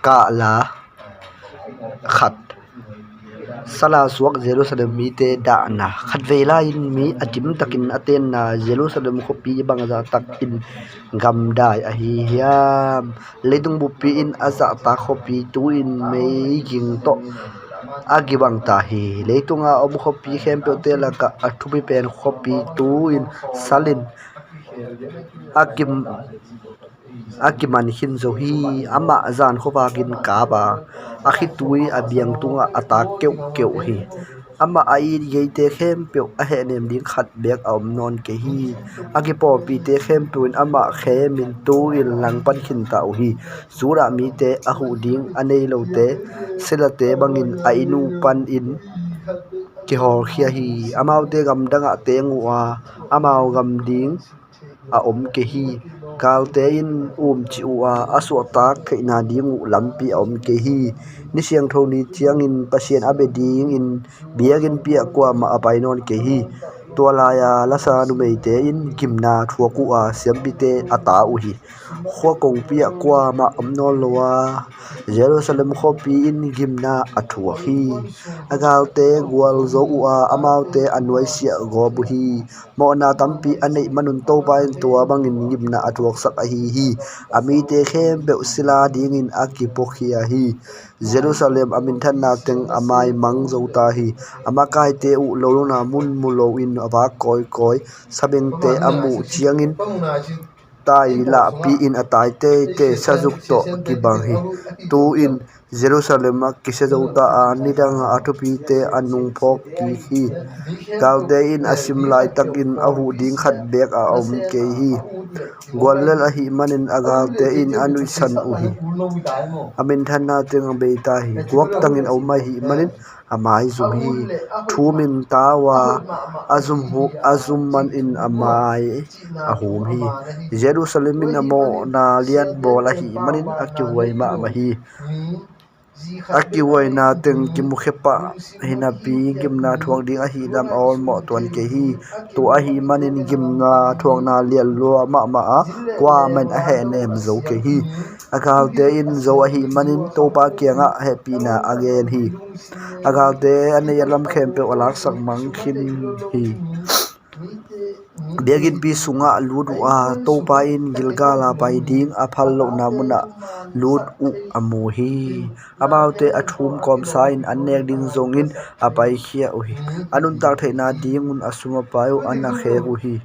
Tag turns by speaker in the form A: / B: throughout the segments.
A: ka la khat sala suak Jerusalem mi te da na khat vela in mi atim takin aten na Jerusalem khopi bangza takin gam dai a hi hiam ledung bupi in aza ta khopi tu in mei jing to agi bang ta hi leitunga om khopi khem pe te la ka athupi pen khopi tu in salin akiman hin zo hi ama zan khowa gin ka ba akhi tui abiang tunga ata keu keu hi ama ai yeite khem pe a he nem ding khat bek om non ke hi agi po pi te khem tuin ama khe min tu in lang pan khin ta hi sura mi te a hu ding anei lo te selate bangin ainu pan in ki hor khia hi amau te gam danga te ngwa amau gam ding a om ke hi kalte in chi wa asu ta khaina ding lampi om ke hi ni siang thoni chiang in pasien abeding in biagin pia kwa ma apai non ke hi tola ya lasa nu mei te in kimna thuaku a siambite ata u hi kho kong pia kwa ma omnol lowa Jerusalem khopi in gimna athua hi agalte gwal zo a amaute anwai sia go bu hi mo na tampi anei manun to pa in tua bangin gimna athuak sak a hi ami te khem be usila ding in akipokhia hi Jerusalem amin than na teng amai mang zo ta hi amakai te u lo na mun mulo in awa koi koi sabeng te amu chiang in tai la pi in atai te sajuk to ki bang hi tu in Jerusalem a kisejota a nidang athupi te anung phok ki hi kalde in asim lai takin ahu ding khat bek a om ke hi gwalel a hi manin agal te in anui san u hi amin thanna teng be ta hi wak tangin au mai hi manin amai zum hi thumin tawa azum man in amai ahum hi Jerusalem in amo na lian bola hi manin akiwai ma hi akiwai na teng ki mukhepa hina pi gimna thuang ding a hi lam all mo ton ke hi to a hi manin gimna thuang na lian lo ma a kwa man a he nem zo ke hi akal te in zo a hi manin to pa kianga happy na again hi akal te ane yalam khem pe alak sak mang khin hi begin pi sunga lut a to pa in gilgala pai ding a phal lo na muna lut u amu hi about athum kom sain anek ding zongin apai khia u hi anun tar theina ding un asuma payo anna khe u hi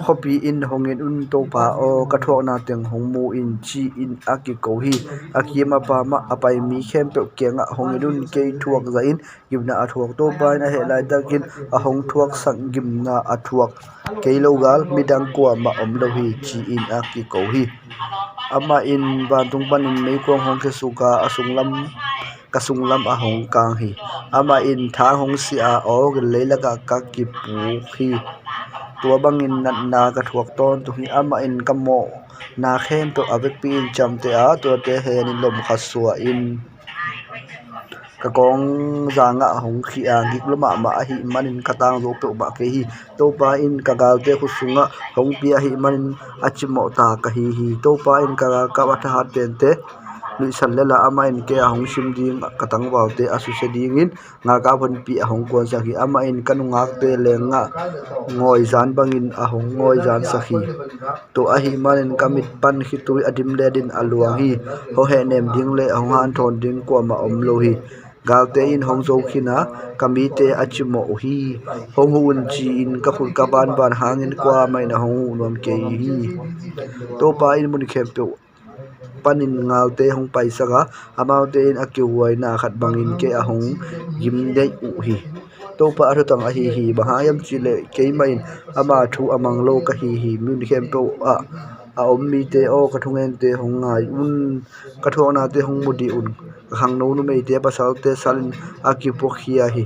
A: khopi in hongin un to pa o kathok na teng hongmu in chi in aki ko hi akima pa ma apai mi khem pe kenga hongin un ke thuak za in gimna athuak to pa na he lai takin a hong thuak sang gimna athuak keilo gal midang kwa ma om lo hi chi in aki ko hi ama in ban tung pan in mei kong hong ke suka kasunglam a hong kang hi ama in tha hong si a og leila ka ki pu hi tua bangin na ka thuak ton tu hi ama in kamo na khem to avek pi in chamte a to te hen in lom khasua in ka kong zanga hong khi a gikloma ma hi manin katang zo pe ba ke hi to pa in kagal te khusunga hong pi a hi manin achimo ta ka hi to pa in ka wa tha ten te lui san lela ama in ke hong sim ding katang wa te asu se ding in nga ka von pi a hong kon sa hi ama in kanunga te lenga ngoi zan bangin a hong ngoi zan sa hi to a hi manin kamit pan hi tu adim le din aluang hi ho he nem ding le hong han thon ding ko ma om lo hi galte in hong zo khina kamite achimo hi hong hun chi in ka khul ka ban hangin kwa mai na hong nom ke hi to pa in mun khem pe panin ngalte hong paisa ga amaute in akiwai na khat bangin ke a hong gim dei u hi to pa aru tang a hi bahayam chile ke main ama thu amang lo ka hi mun khem pe a om mi te o ka thungen te hong ngai un ka thona te hong mudi un khang no nu mei te pasal te salin akipokhia hi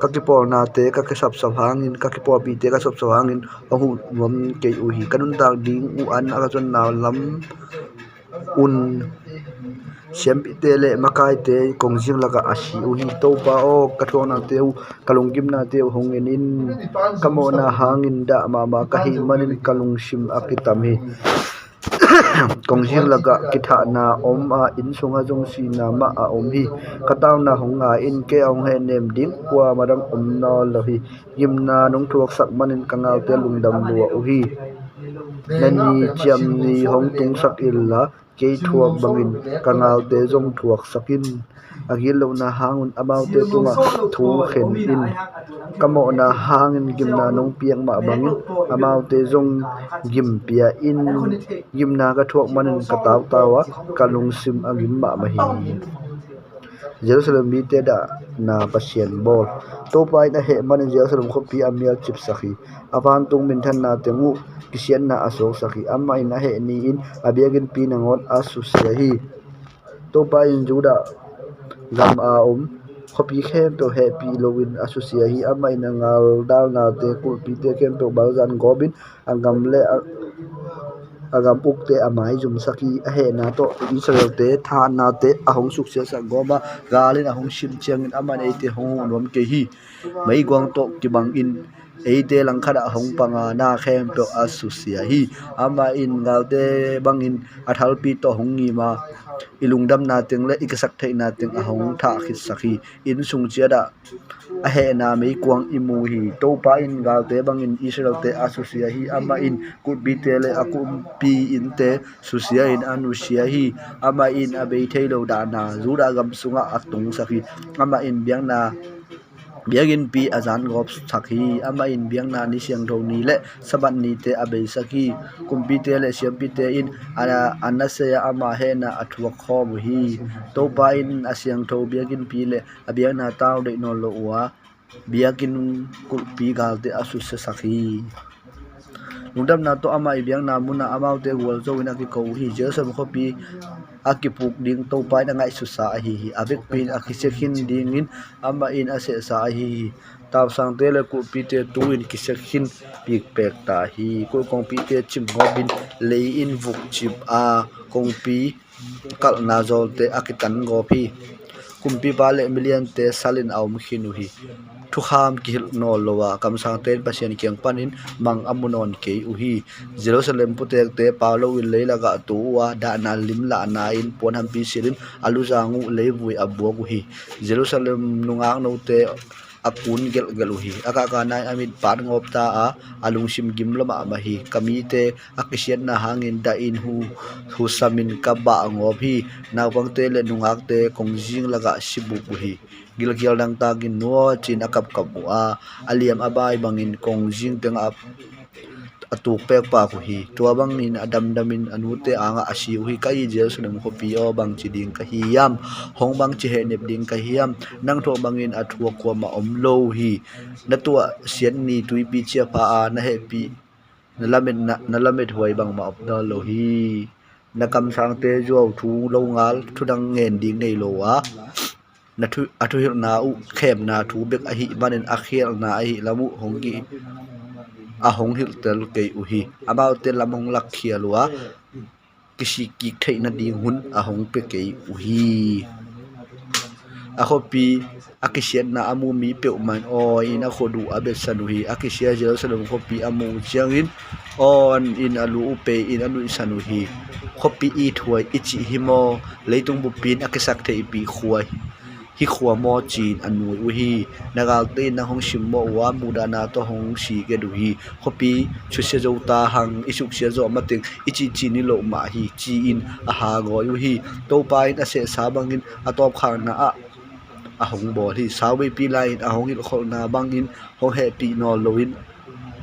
A: kakipor na te kakisap sap hangin kakipor pi te ka sap sap hangin ahu nom ke u hi kanun dang ding u an aka chon na lam un siam te le makai te kongjing laka ashi u hi to pa o kathona te kalungim na te hongin in kamona hangin da ma ka hi manin kalung sim akitam hi kong jing laga kitha na om a in sunga jong si na ma a om hi kataw na honga in ke ong he nem ding kwa madam om na lo hi gimna nong thuak sak manin kangal te lungdam lua u hi nani chiam ni hong tung sak illa ke thuak bangin kangal te jong thuak sakin agil lo na hangun amau te tunga thu khen in kamo na hangin gimna nong piang ma bangin amau te jong gim pia in gimna ka thuak manin kataw tawa kalung sim agim ma mahi Jerusalem mi te da na pasien bol to pai na he manin Jerusalem khopi amial chip sakhi avan tung min than na tengu kisian na asok sakhi amma in a he ni in abiagin pinangot asu hi to pai in juda gam a khopi khem to happy lowin asusia hi ama in ngal dal na te kul pi te kem to balzan gobin angam le agam puk te amai jum saki a he na to Israel te tha na te ahong suk sia sa goma galin ahong sim chiang in ama nei te hong nom ke hi mai gwang to ki bang in eite lang khada hong panga na khem to asusia hi ama in ngal te bang in athal pi to hong ni ma ilungdam na ting le ikasak thai na ting ahong tha khit sakhi in sung chia da a he na mei kwang imu hi to pa in gal te bang in Israel te asusia hi ama in kut bi te le akum pi in te susia in anusia hi ama in abei thailo da na zura gam sunga atung sakhi ama in biang na biagin pi azan gop sakhi ama in biang na ni siang tho ni le sabat ni te abei sakhi kumpi te le siam pi te in ana anase ama he na athua kho bu hi to pa in asiang tho biagin pi le abiang na taw de no lo wa biagin kul pi gal te asu se sakhi lungdam na to ama ibiang na muna amau te wol zo ina ki ko hi Jerusalem khopi akipuk ding to pai na ngai su sa hi avek pin akisekhin ding in ama in ase sa hi taw sang te le ku pi te tu in kisekhin pik pek ta hi ko kong pi te chim ngobin le in vuk chip a kong pi kal na zol te akitan go phi kumpi bale million te salin aum khinu hi thu kham ki no lowa kam sang ten pasien kyang panin mang amunon ke uhi Jerusalem putek te paulo in leila ga tu wa da na lim la na in pon ham pi sirin alu zangu levui abu uhi Jerusalem nungang no te akun gel geluhi aka kana amit par ngop ta a alung sim gim lama mahi kami te akisian na hangin da in hu samin ka ba ngop hi na wang te le nungak te kongjing laga sibu uhi gilgil dang ta gin no chin akap kapua aliam abai bangin kongjing teng ap atuk pek pa ko hi tuabang nin adam damin anute anga asiu hi kai Jerusalem ko pio bang chiding ka hiyam hong bang chi he nep ding ka hiyam nang tho bangin athua ko ma omlo hi natua sian ni tui pi chia pa a na he pi na lamet huai bang ma opda lo hi nakam sang te jo thu lo ngal thu dang ngen ding nei lo wa na thu athu hil na u khem na thu bek a hi banin a khel na a hi lamu honggi a hong hil tel ke uhi about te lamong lakhia lua kisi ki thei na ding hun a hong pe ke uhi a khopi akisian na amu mi pe man o ina khodu abet sanuhi akisia Jerusalem khopi amu chiangin on in alu upe in alu sanuhi khopi I thuai ichi himo leitung bupin akisak thei pi khuai hi khua mo chin anu uhi nagal te na hong sim mo wa muda na to hong si ke du hi khopi chu se zo ta hang isuk se zo mating ichi chi ni lo ma hi chi in a ha go yu hi to pai na se sa bangin atop khang na a hong bo hi sawi pi line a hong il khol na bangin ho he pi no loin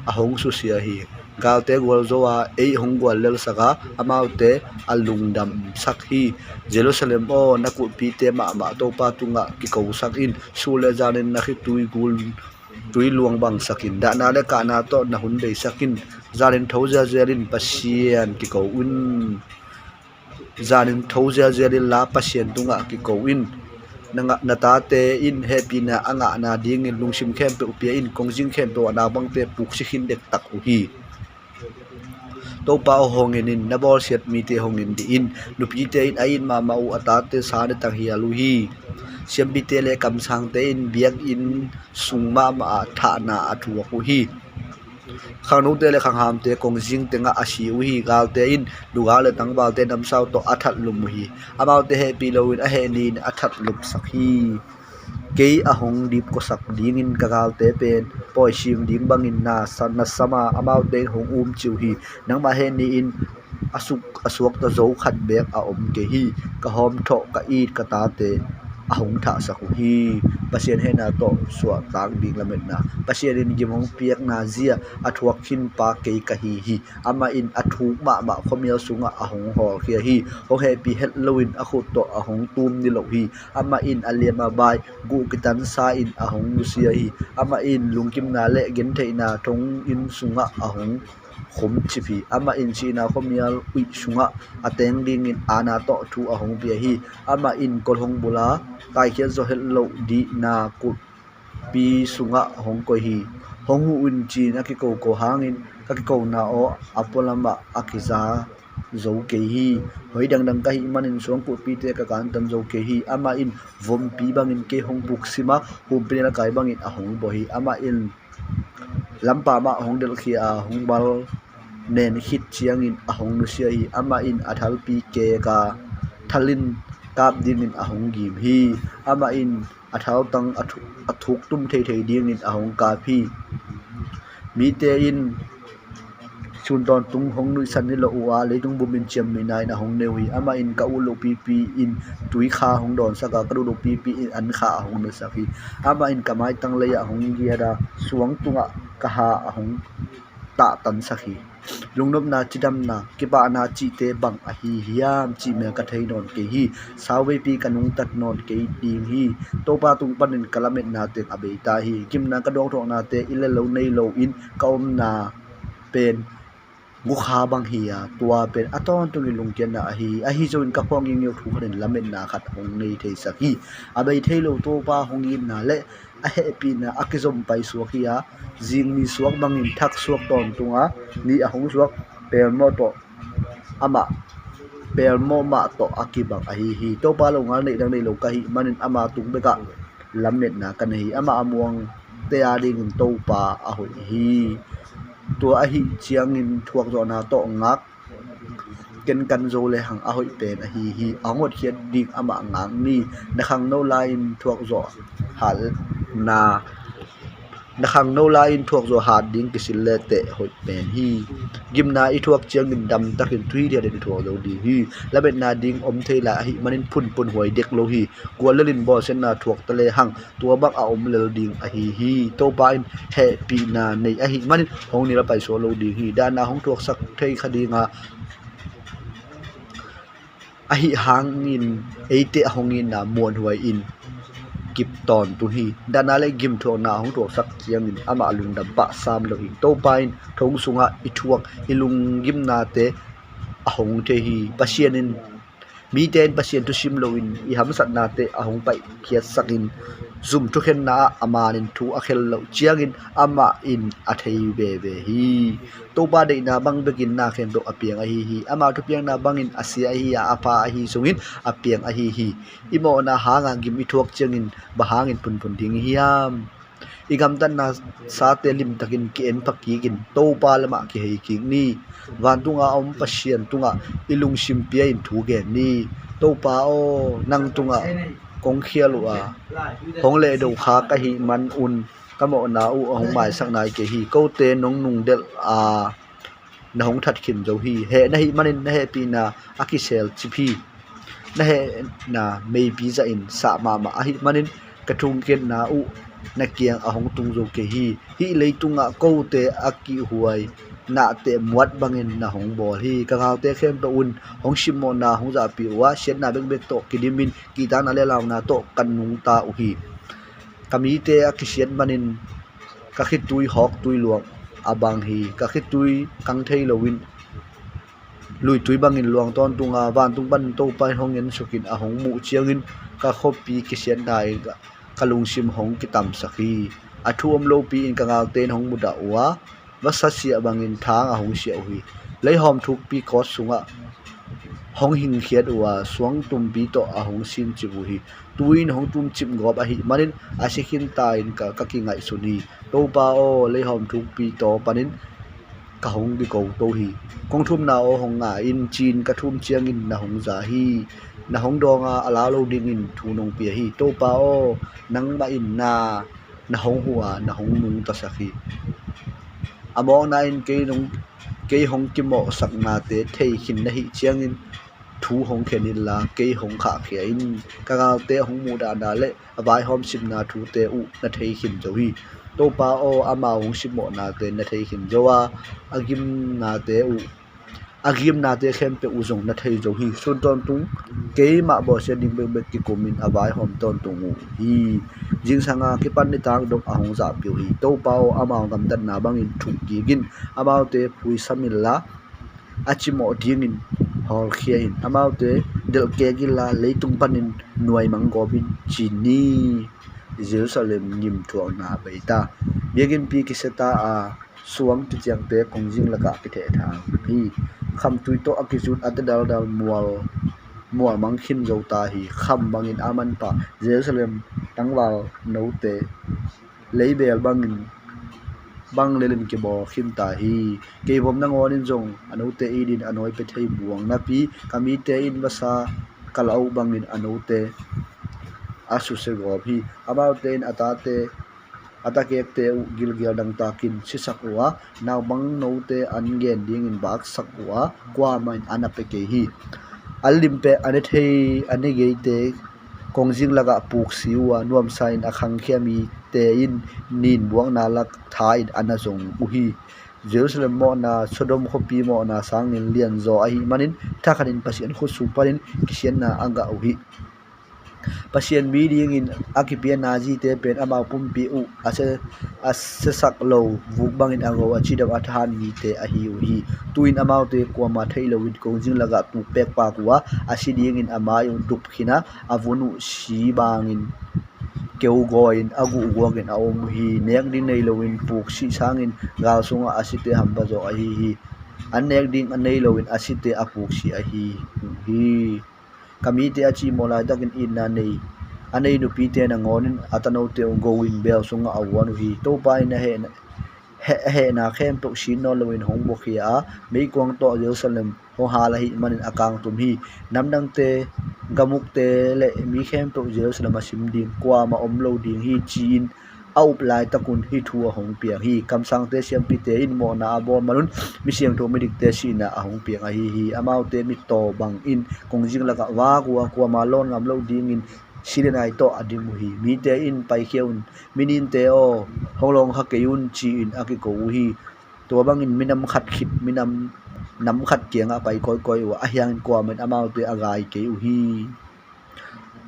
A: a hong su sia hi galte gol zowa ei hong gol lel saka amaute alungdam sakhi Jerusalem o naku pi te ma to pa tunga ki ko sakin sule janin na khi tui luang bang sakin da na le ka na to na hun dei sakin jarin thoja jerin pasien ki ko un jarin thoja jerin la pasien tunga ki ko in nanga natate in happy na anga na ding in lungsim khem pe upia in kongjing khem to na bang te puk sikhin dek tak uhi to pa hongin in nabol set mi te hongin di in nupi te in ain ma mau atate sa de tang hi alu hi siam bi te le kam sang te in biak in sungma ma tha na athu ko hi khang nung te le khang ham te kong jing te nga asi u hi gal te in duga le tang bal te nam sau to athat lum hi amau te he pi lo in a he nin athat lup sak hi ke ahong dip ko sak ding in kagal te pen poi sim ding bangin na san na sama amau te hong chiu hi nang ma he ni in asuak ta zo khat bek a ke hi ka hom tho ka it ka ta te ahong tha saku hi pasien he na to suwa tang ding lamet na pasien in gimong piak na zia athuak khin pa ke ka hi ama in athu ma khomia sunga ahong hol khia hi ho he pi het loin a khut to ahong tum ni lo hi ama in aliama bai gu kitan sa in ahong lusia hi ama in lungkim na le gen theina thong in sunga ahong khom chipi ama in china khomial ui sunga ateng ding in ana to thu ahong bia hi ama in kolhong bula kai khia zo hello di na ku pi sunga hong ko hi hong hu un chi na ki ko hangin ka ki ko na o apolama akiza zo ke hi hoi dang ka hi manin song ku pi te ka kan tan zo ke hi ama in vom pi bangin ke hong buk sima hu pe na kai bangin ahong bo hi ama in lampa ma hong del khia hong bal nen hit chiang in ahong nu sia hi ama in athal pi ke ka thalin kap ding in ahong gim hi ama in athau tang athuk tum thei ding in ahong ka phi mi te in chun ton tung hong nu san ni lo wa le tung bum in chem mi nai na hong ne hui ama in ka u lo pi in tui kha hong don sa ka lu lo pi in an kha hong ne sa phi ama in kamai tang le ya hong gi da suang tunga ka ha hong ta tan sa khi lungnop na chidam na kiba na chi te bang a hi hiam chi me ka thei non ke hi sawe pi kanung tat non ke ding hi to pa tung panin kalamet na te abei ta hi kim na ka dong thong na te ile lo nei lo in ka om na pen gu kha bang hi ya tua pen aton tu lung ken na a hi zo in ka pong ing yo thu khanin lamet na khat hong nei thei sa hi abei thei lo to pa hong in na le a he pi na akizom pai su khia jing ni suak bangin thak suak ton tunga ni ahong suak per mo to ama per mo ma to akibang a hi to pa lo ngal nei dang nei lo ka hi manin ama tung beka lamet na kan hi ama amuang te a ding to pa a hoi hi to a hi chiang in thuak zo na to ngak ken kan zo le hang a hoi pen a hi angot khiat ding ama ngang ni na khang no line thuak zo hal na khang no line thuak zo hat ding kisil le te hoi pen hi gimna i thuak chiang in dam takin thui dia den thuak lo di hi labet na ding om thei la hi manin pun hoi dek lo hi kwalin bo sen na thuak tale hang tua bak a om lel ding a hi to pa in he pi na nei a hi manin hong ni la pai so lo di hi da na hong thuak sak thei khadinga a hi hang in eite hong in na mon huai in kip ton tu hi dana le gim tho na hong to sak chiang in ama lung da ba sam lo hi to pain thong sunga i thuak ilung gim na te ahong the hi pasien in mi ten pasien tu sim lo in I ham sat na te ahong pai khiat sakin zum tu khen na aman in thu a khel lo chiang in ama in a thei ve hi to ba de na bang begin na khen do apiang a hi ama tu piang na bangin asia hi apa a hi sungin apiang a hi imo na hanga gim I thuak chiang in bahangin pun ding hiam igam tan na sa te lim takin ki en pakki kin to pa lama ki hei ki ni wan tunga om pasien tunga ilung sim pia in thu ge ni to pa o nang tunga kong khialu a hong le do kha ka hi man un kamo na u hong mai sak nai ke hi ko te nong nung del a na hong that khin zo hi he na hi manin na he pi na akisel chipi na he na mei pi za in sa ma a hi manin kathung ken na u na kiang ahong tung zo ke hi leitunga ko te aki huai na te muat bangin na hong bol hi ka ngau te khem to un hong shimo na hong za pi wa shen na bek to kidimin ki ta na le law na to kanung ta u hi kami te akisian manin ka khit tui hok tui luang abang hi ka khit tui kang thei lowin lui tui bangin luang ton tunga van tung ban to pai hong en sukin ahong mu chiangin ka khopi kisian dai kalung sim hong kitam sakhi athuam lo pi in kangal ten hong muda wa wasasi abangin thang a hong sia hui lei hom thuk pi ko sunga hong hing khiat wa suang tum pi to a hong sin chi bu hi tuin hong tum chim gop a hi manin a sikhin ta in ka ki ngai suni to pa o le hom thuk pi to panin ka hong bi ko to hi kong thum na o hong nga in chin ka thum chiang in na hong za hi na hong donga ala lo ding in thu nong pi hi to pa o nang ma in na hong huwa na hong nung ta sakhi amo na in ke hong ki mo sak na te thei khin na hi chiang in thu hong khen in la ke hong kha khia in ka ga te hong mu da da le abai hom sim na thu te u na thei khin zo hi to pa o ama hong sim mo na te na thei khin zo wa agim na te u agim na te khem pe u zong na thei zo hi sun ton tung ke ma bo se ding be ki komin abai hom ton tung u hi jing sanga ki pan ni tang dok a hong za pi hi to pa o ama gam dan na bang in thuk ki gin ama te pui samil la achimo ding in hor khia in amaute del ke gila leitung panin nuai mangobin chini Jerusalem nim thuang na beita begin pi ki seta a suang ti chiang te kongjing laka pi the tha hi kham tui to akizut atadal dal mual mang khin zo ta hi kham bangin aman pa Jerusalem tangwal no te leibel bangin bang lelim ke bo khim ta hi ke bom na ngon in jong anu te idin anoi pe thei buang na pi kami te in basa kalau bang in anu te asu se go hi about ten ata ke te gilgil dang ta kin sisak wa naw bang no te an gen ding in bak sak wa kwa main anape ke hi alimpe ane thei ane ge te kongjing laga puk siwa nuam sain akhang khiami te in nin buang na lak tha in anazong uhi Jerusalem mo na Sodom khopi mo na sangin lian zo ahi manin thakhanin pasien khu suparin kisian na anga uhi pasien mi ding in akipian naji te pen ama pumpi u ase sak lo vuk bangin ango achidam athan mi te ahi uhi tuin amau te kwama thailo wit kongjing laga tu pek pa kwa asiding in ama yung dup khina avunu si bangin keu goin agu wagin aom hi nek din nei lowin puk si sangin gal sunga asite hamba zo ahi hi anek ding anei lowin asite apuk si ahi hi kami te achi mola dakin inna nei anei nu pi te na ngonin atano te goin bel sunga awan hi to pa ina he na khem to sin no lowin hong bo khia mei kwang to Jerusalem ho hala hi manin akang tum hi namdang te gamuk te le mi khem to Jerusalem asim ding kwa ma omlo ding hi chin au plai takun hi thua hong piang hi kamsang te siam pi te in mo na abo manun mi siang tho medik te si na ahong piang hi hi amau te mi to bang in kongjing laka wa kwa ma lon ngam lo ding in silenai to adimu hi mi te in pai kheun minin te o honglong ha keun chi in akiko hi to bang in minam khat khit minam nam khat kianga pai koi wa ahyang kwa men amau te agai ke hi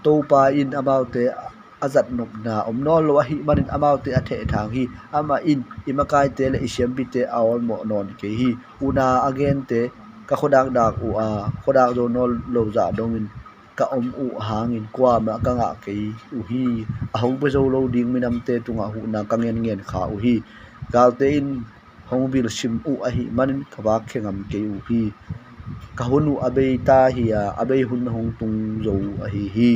A: to pa in amau te azat nok na omno lo hi manin amau te athe thang hi ama in imakai te le isiam bi te awol mo non ke hi una again te ka khodang dak u a khodang do no lo za dongin ka u hangin kwa ma ka nga ke u hi ahong pe zo lo ding minam te tunga hu na kangen ngen kha u hi gal te in hong bil sim u a hi manin khawa khengam ke u hi ka hunu abei ta hi a abei hun hong tung zo a hi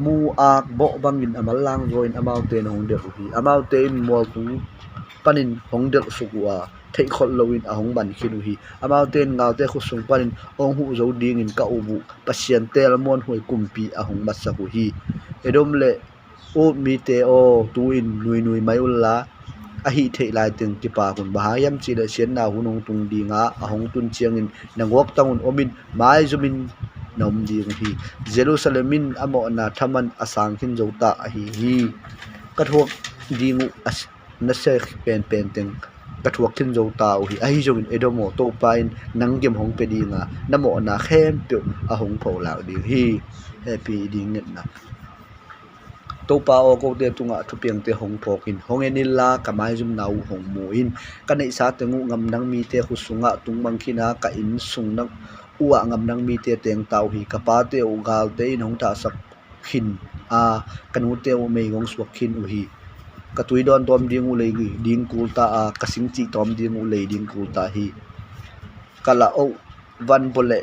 A: mu ak bo bangin amalang join amau te hong de hi amau te in mol ku panin hong de sukwa thei khol loin ahong ban khinu hi amau ten ngau te khu sung panin ong hu zo ding in ka ubu pasien tel mon hoi kumpi ahong masaku hi edom le o mi te o tu in nui mai ulla a hi thei lai teng ti pa kun bahayam chi le sian na hunong tung dinga ahong tun chiang in nangok tangun omin mai zumin nom ding hi Jerusalemin amo na thaman asang hin jota a hi kathok dingu as na se pen teng kathok thin jota hi a hi jongin edomo to pain nanggem hong pe dinga namo na khem pe a hong pho la ding hi happy ding net na to pa o ko te tunga thupiang te hong phokin hong enilla kamai zum nau hong muin kanai sa tengu ngam nang mi te khusunga tungmang khina ka in sung nang uwa ngam nang mi te teng tau hi kapa te u gal te in hong ta sak khin a kanu te u mei gong swak khin u hi ka tui don tom ding u lei ding kul ta a kasing chi tom ding u lei ding kul ta hi kala o van bole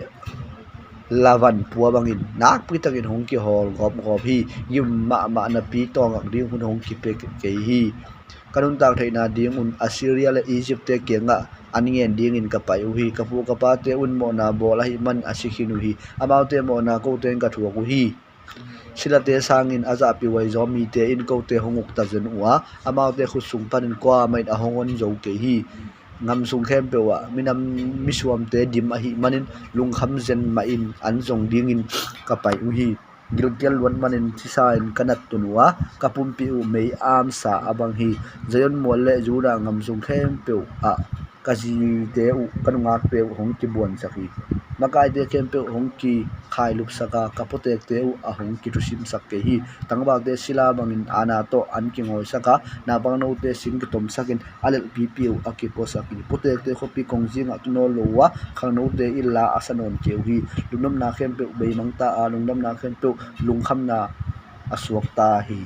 A: lavan puwa bangin nak pi takin hong ki hol gop hi yum ma na pi tong ang ding hun hong ki pe ke hi kanun tak theina ding un Assyria le Egypt te kenga aningen ding in kapai hi kapu kapa te un mo na bola hi man asikhinu hi amau te mo na ko ten ka thuwa ku hi silate sangin aza pi wai zomi te in ko te honguk ta zen wa amau te khusung panin kwa mai a hongon zo ke hi ngam sung khem pewa minam misuam te dim a hi manin lungkham zen ma in an zong ding in kapai u hi gilgel wan manin chisain kanat tunwa kapum pi u mei am sa abang hi zayon molle jura ngam sung khem pe a kaji te u kanunga pe hong ki bon sakhi makai te khem pe hong ki khai lup saka kapotek te u a hong ki tusim sak ke hi tangba te sila bangin ana to an ki ngoi saka na bang no te sing ki tom sakin alel pi pi u aki po saki potek te khopi kongjing a tuno lowa khang no te illa asanon ke hi lungnam na khem pe be mangta a lungnam na khem pe lungkham na asuak ta hi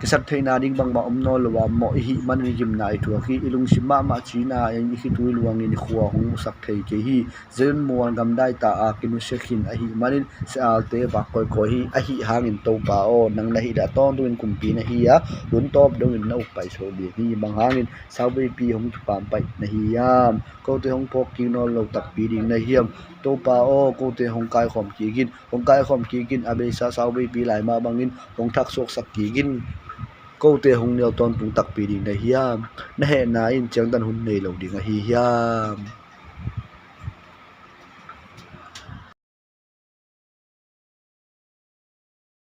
A: kisat theina ding bang ma omno lowa mo hi man rim na I thu khi ilung sima ma china en hi tu luang in khuwa hung sak thei ke hi zen muan gam dai ta a kinu sekhin a hi manin se al te ba koi ko hi a hi hangin to pa o nang na hi da ton tu in kumpi na hi ya run top do in no pai so di hi bang hangin sawi pi hung tu pam pai na hi yam ko te hung pok ki no lo tak pi ding na hiam to pa o ko te hong kai khom ki gin abe sa sawi pi lai ma bangin hong thak sok sak ki gin câu te hung neo ton tung tak pi ding na hiam na he na in chang dan hun nei lo ding a hi hiam